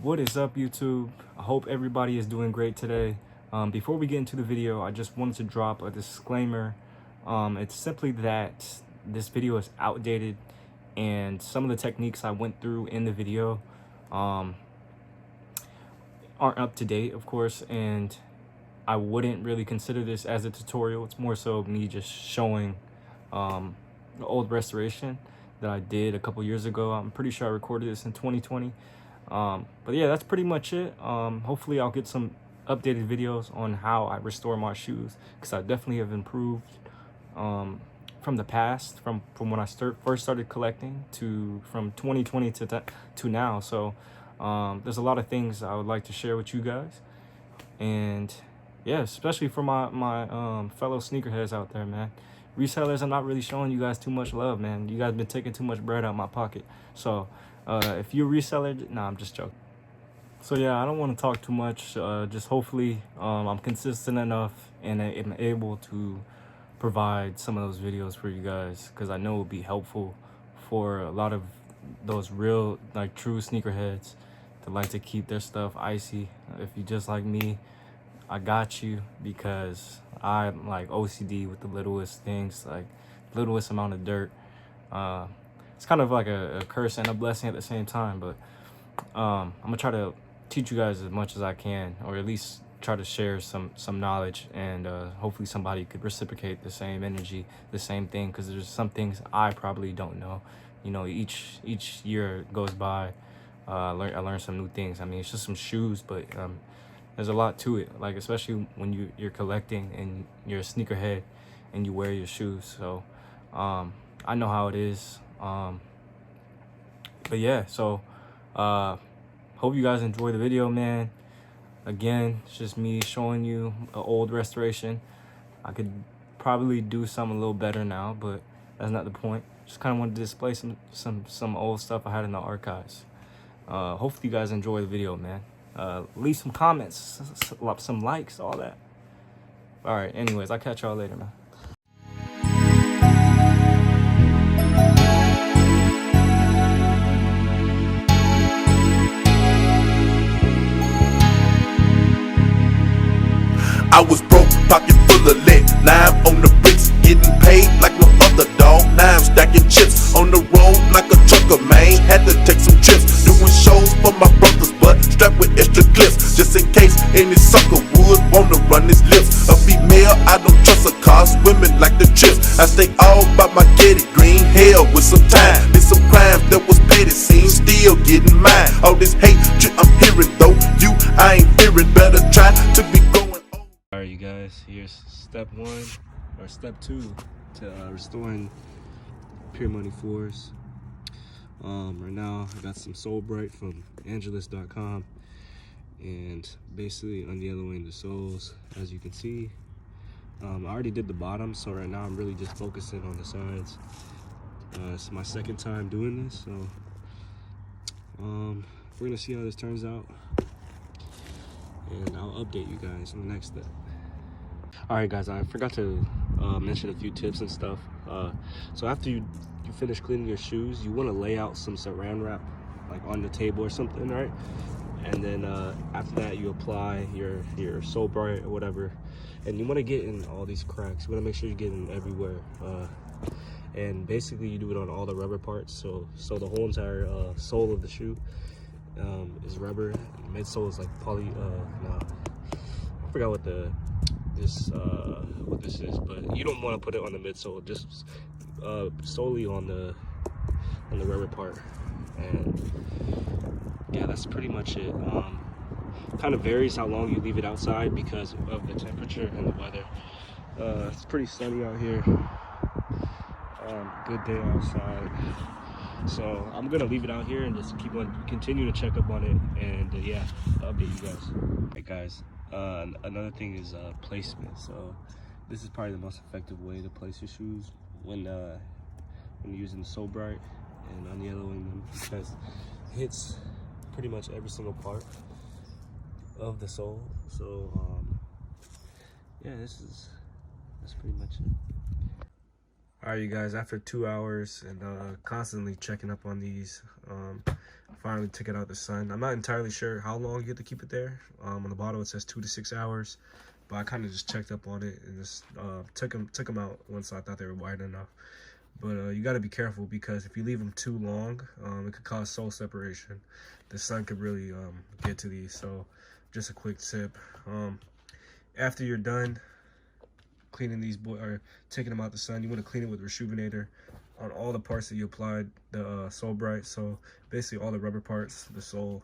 What is up, YouTube? I hope everybody is doing great today. Before we get into the video, I just wanted to drop a disclaimer. It's simply that this video is outdated and some of the techniques I went through in the video aren't up to date, of course, and I wouldn't really consider this as a tutorial. It's more so me just showing the old restoration that I did a couple years ago. I'm pretty sure I recorded this in 2020. But yeah, that's pretty much it. Hopefully I'll get some updated videos on how I restore my shoes, because I definitely have improved from the past, from when I first started collecting to from 2020 to now. So there's a lot of things I would like to share with you guys, and yeah, especially for my fellow sneakerheads out there, man. Resellers, I'm not really showing you guys too much love, man. You guys been taking too much bread out of my pocket. So if you're a reseller, nah, I'm just joking. So yeah, I don't want to talk too much. Just hopefully I'm consistent enough and I'm able to provide some of those videos for you guys, because I know it would be helpful for a lot of those real, like, true sneakerheads that like to keep their stuff icy. If you just like me, I got you, because I'm like OCD with the littlest things, like littlest amount of dirt. It's kind of like a curse and a blessing at the same time, but I'm gonna try to teach you guys as much as I can, or at least try to share some knowledge, and hopefully somebody could reciprocate the same energy, the same thing, because there's some things I probably don't know. You know, each year goes by, I learn some new things. I mean, it's just some shoes, but there's a lot to it, like especially when you're collecting and you're a sneakerhead and you wear your shoes. So I know how it is. But yeah, so hope you guys enjoy the video, man. Again, it's just me showing you an old restoration. I could probably do something a little better now, but that's not the point. Just kind of wanted to display some old stuff I had in the archives. Hopefully you guys enjoy the video, man. Leave some comments, some likes, all that. All right, anyways, I'll catch y'all later, man. I was broke, pocket full of lead. Now I'm on the bricks, getting paid like no other dog. Now I'm stacking chips on the road like a trucker, man. Had to take some trips, doing shows for my brothers, but strapped with extra clips, just in case any sucker would wanna run his lips. A female, I don't trust her, cause women like the trips. I stay all by my get it, green hell with some time. Did some crimes that was petty, seen still getting mine. All this hate I'm hearing though, I ain't fearing. Better try to be going. Alright, you guys, here's step 1 or step 2 to restoring Pure Money 4s. Right now I got some Sole Bright from Angelus.com, and basically unyellowing the soles, as you can see. I already did the bottom, so right now I'm really just focusing on the sides. It's my second time doing this, so we're gonna see how this turns out, and I'll update you guys on the next step. Alright guys, I forgot to mention a few tips and stuff. So after you finish cleaning your shoes, you want to lay out some saran wrap, like on the table or something, right? And then after that, you apply your Sole Bright or whatever, and you want to get in all these cracks. You want to make sure you get in everywhere, and basically you do it on all the rubber parts. So the whole entire sole of the shoe is rubber. The midsole is like poly. I forgot what this is, but you don't want to put it on the midsole. Just solely on the rubber part. And yeah, that's pretty much it. Kind of varies how long you leave it outside because of the temperature and the weather. It's pretty sunny out here. Good day outside. So I'm gonna leave it out here and just continue to check up on it, and yeah, I'll update you guys. Hey guys, another thing is placement. So this is probably the most effective way to place your shoes when you're using the Sole Bright and unyellowing them, because it hits pretty much every single part of the sole. So yeah, that's pretty much it. All right, you guys, after 2 hours and constantly checking up on these, I finally took it out the sun. I'm not entirely sure how long you have to keep it there. On the bottle it says 2 to 6 hours, but I kind of just checked up on it and just took them out once I thought they were wide enough. But you got to be careful, because if you leave them too long, it could cause soul separation. The sun could really get to these. So just a quick tip. After you're done cleaning these or taking them out the sun, you want to clean it with Reshoevn-Ator on all the parts that you applied the Sol Bright. So basically all the rubber parts, the sole,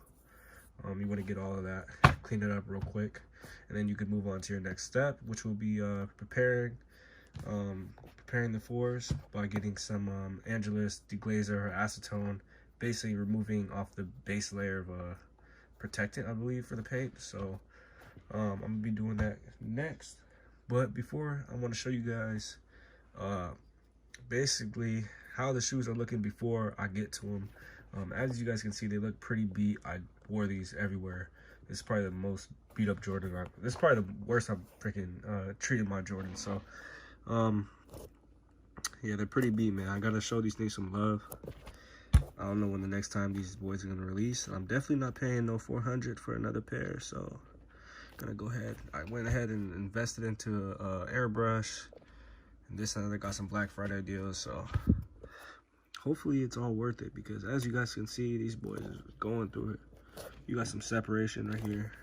you want to get all of that, clean it up real quick, and then you can move on to your next step, which will be preparing the fours by getting some Angelus deglazer or acetone, basically removing off the base layer of protectant, I believe, for the paint. So I'm gonna be doing that next. But before, I want to show you guys basically how the shoes are looking before I get to them. As you guys can see, they look pretty beat. I wore these everywhere. This is probably the most beat up Jordan. This is probably the worst I've freaking treated my Jordan. So yeah, they're pretty beat, man. I gotta show these things some love. I don't know when the next time these boys are gonna release. I'm definitely not paying no $400 for another pair, so gonna go ahead. I went ahead and invested into airbrush, and this and I got some Black Friday deals, so hopefully it's all worth it, because as you guys can see, these boys are going through it. You got some separation right here,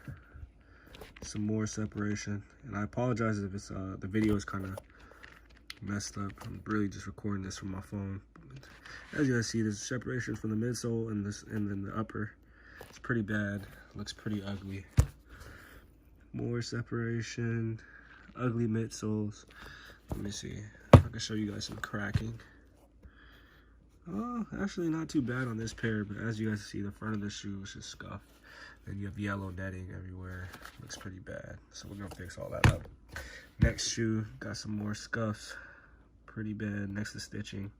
some more separation, and I apologize if it's the video is kind of messed up. I'm really just recording this from my phone. As you guys see, there's separation from the midsole and then the upper. It's pretty bad. Looks pretty ugly. More separation, ugly midsoles. Let me see if I can show you guys some cracking. Oh, actually not too bad on this pair, but as you guys see, the front of the shoe is just scuffed. And you have yellow netting everywhere. Looks pretty bad. So we're gonna fix all that up. Next shoe, got some more scuffs. Pretty bad next to stitching.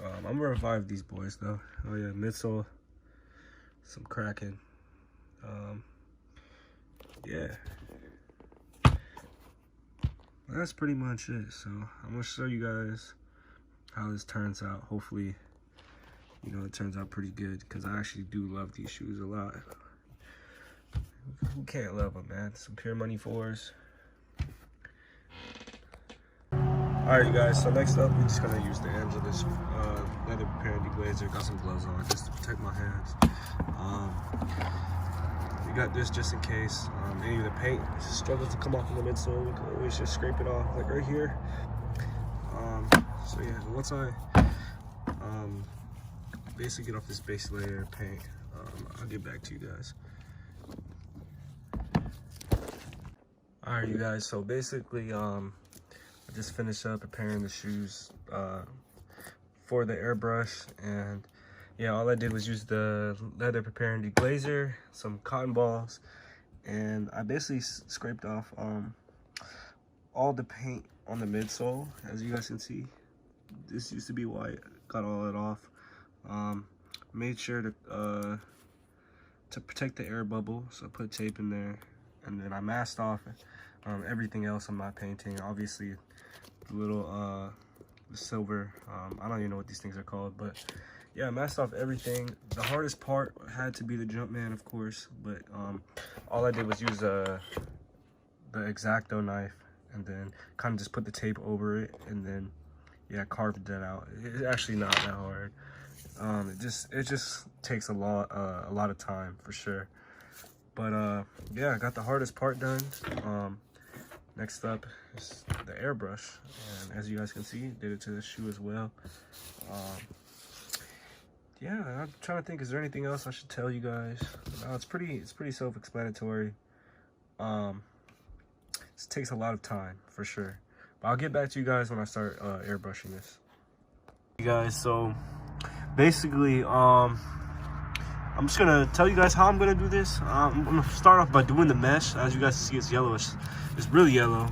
I'm gonna revive these boys though. Oh yeah, midsole, some cracking. Yeah, that's pretty much it. So I'm gonna show you guys how this turns out. Hopefully, you know, it turns out pretty good, because I actually do love these shoes a lot. Who can't love them, man? Some Pure Money 4s. Alright, you guys, so next up, we're just gonna use the Angelus leather preparing deglazer. Got some gloves on just to protect my hands. We got this just in case any of the paint struggles to come off in the midsole. We can always just scrape it off, like right here. So yeah, once I basically get off this base layer of paint, I'll get back to you guys. Alright, you guys, so basically I just finished up preparing the shoes for the airbrush, and yeah, all I did was use the leather preparing deglazer, some cotton balls, and I basically scraped off all the paint on the midsole. As you guys can see, this used to be white. Got all that off. Made sure to protect the air bubble, so I put tape in there, and then I masked off everything else on my painting. Obviously, the little the silver, I don't even know what these things are called, but yeah, I masked off everything. The hardest part had to be the Jumpman, of course, but all I did was use the X-Acto knife, and then kind of just put the tape over it, and then yeah, carved that out. It's actually not that hard. It just takes a lot of time for sure. But yeah, I got the hardest part done. Next up is the airbrush, and as you guys can see, did it to the shoe as well. Yeah, I'm trying to think, is there anything else I should tell you guys? No, it's pretty self-explanatory. It takes a lot of time for sure, but I'll get back to you guys when I start airbrushing this. You guys, so basically I'm just gonna tell you guys how I'm gonna do this. I'm gonna start off by doing the mesh. As you guys see, it's yellowish. It's really yellow.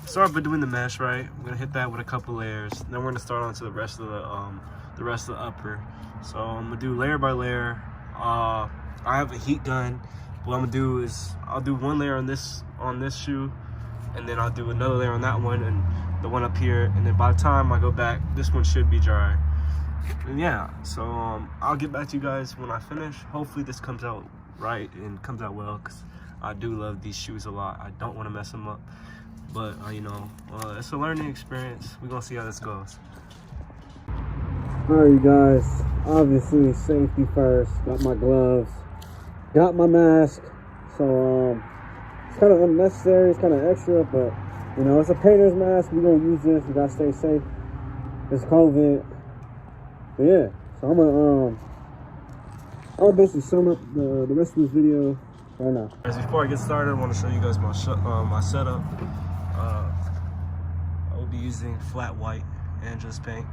Start off by doing the mesh, right? I'm gonna hit that with a couple layers. Then we're gonna start on to the rest of the upper. So I'm gonna do layer by layer. I have a heat gun. What I'm gonna do is I'll do one layer on this shoe, and then I'll do another layer on that one, and the one up here, and then by the time I go back, this one should be dry. And yeah, so I'll get back to you guys when I finish. Hopefully this comes out right and comes out well, because I do love these shoes a lot. I don't want to mess them up, but you know, it's a learning experience. We're gonna see how this goes. Alright, you guys, obviously safety first. Got my gloves, got my mask. So it's kind of unnecessary, it's kind of extra, but you know, it's a painter's mask. We're gonna use this. We gotta stay safe. It's COVID. But yeah, so I'll basically sum up the rest of this video right now. Guys, before I get started, I want to show you guys my setup. I will be using flat white and just paint,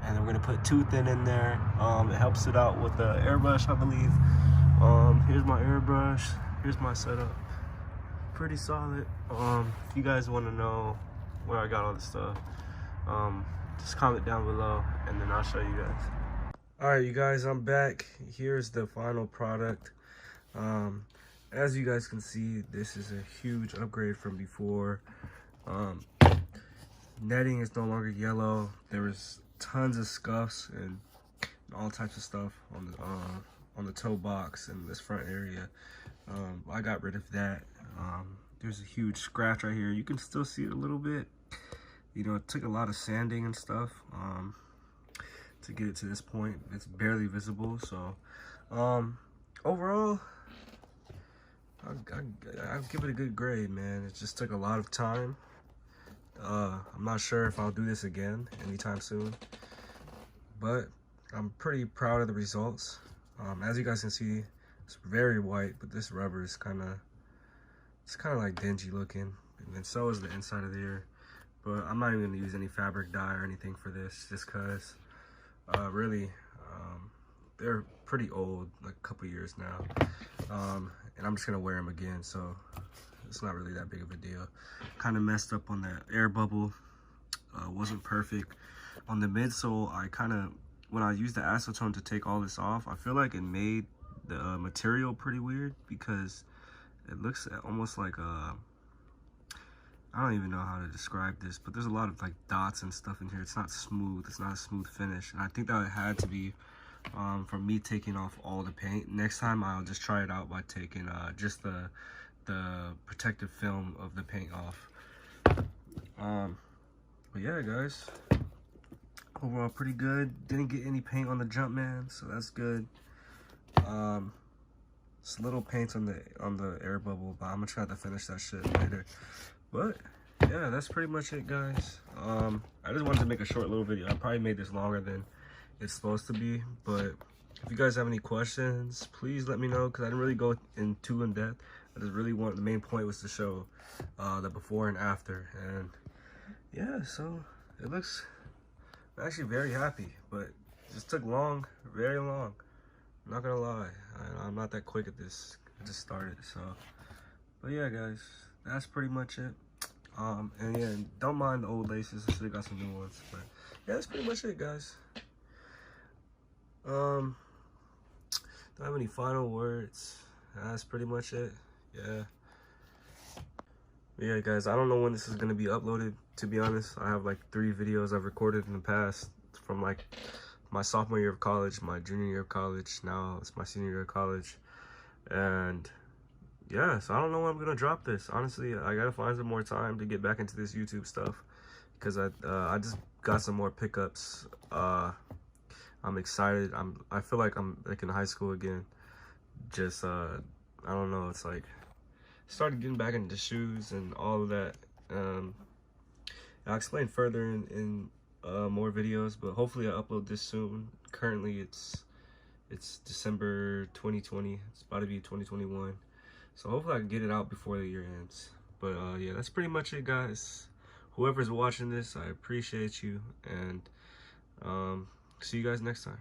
and then we're gonna put tooth in there. It helps it out with the airbrush, I believe. Here's my airbrush. Here's my setup. Pretty solid. If you guys want to know where I got all this stuff, just comment down below, and then I'll show you guys. All right, you guys, I'm back. Here's the final product. As you guys can see, this is a huge upgrade from before. Netting is no longer yellow. There was tons of scuffs and all types of stuff on the toe box and this front area. I got rid of that. There's a huge scratch right here. You can still see it a little bit. You know, it took a lot of sanding and stuff to get it to this point. It's barely visible. So overall, I'll give it a good grade, man. It just took a lot of time. I'm not sure if I'll do this again anytime soon, but I'm pretty proud of the results. As you guys can see, it's very white, but this rubber is kind of like dingy looking, and then so is the inside of the ear. But I'm not even gonna use any fabric dye or anything for this, just cause really they're pretty old, like a couple years now, and I'm just gonna wear them again, so it's not really that big of a deal. Kind of messed up on the air bubble, wasn't perfect on the midsole. When I used the acetone to take all this off, I feel like it made the material pretty weird, because it looks almost like I don't even know how to describe this, but there's a lot of like dots and stuff in here. It's not smooth. It's not a smooth finish, and I think that it had to be from me taking off all the paint. Next time I'll just try it out by taking just the protective film of the paint off. But yeah, guys, overall pretty good. Didn't get any paint on the Jumpman, so that's good. Just little paints on the air bubble, but I'm gonna try to finish that shit later. But yeah, that's pretty much it, guys. I just wanted to make a short little video. I probably made this longer than it's supposed to be, but if you guys have any questions, please let me know, because I didn't really go too in depth. I just really wanted, the main point was to show the before and after. And yeah, so it looks, I'm actually very happy, but it just took long, very long. I'm not gonna lie, I'm not that quick at this. I just started, so. But yeah, guys, that's pretty much it. And yeah, don't mind the old laces. I still got some new ones, but yeah, that's pretty much it, guys. Don't have any final words. That's pretty much it. Yeah. But yeah, guys, I don't know when this is gonna be uploaded, to be honest. I have like 3 videos I've recorded in the past from like my sophomore year of college, my junior year of college, now it's my senior year of college. And yeah, so I don't know when I'm gonna drop this. Honestly, I gotta find some more time to get back into this YouTube stuff, because I just got some more pickups. I'm excited. I feel like I'm like in high school again. Just I don't know, it's like started getting back into shoes and all of that. I'll explain further in more videos, but hopefully I'll upload this soon. Currently it's December 2020. It's about to be 2021. So hopefully I can get it out before the year ends. But yeah, that's pretty much it, guys. Whoever's watching this, I appreciate you, and see you guys next time.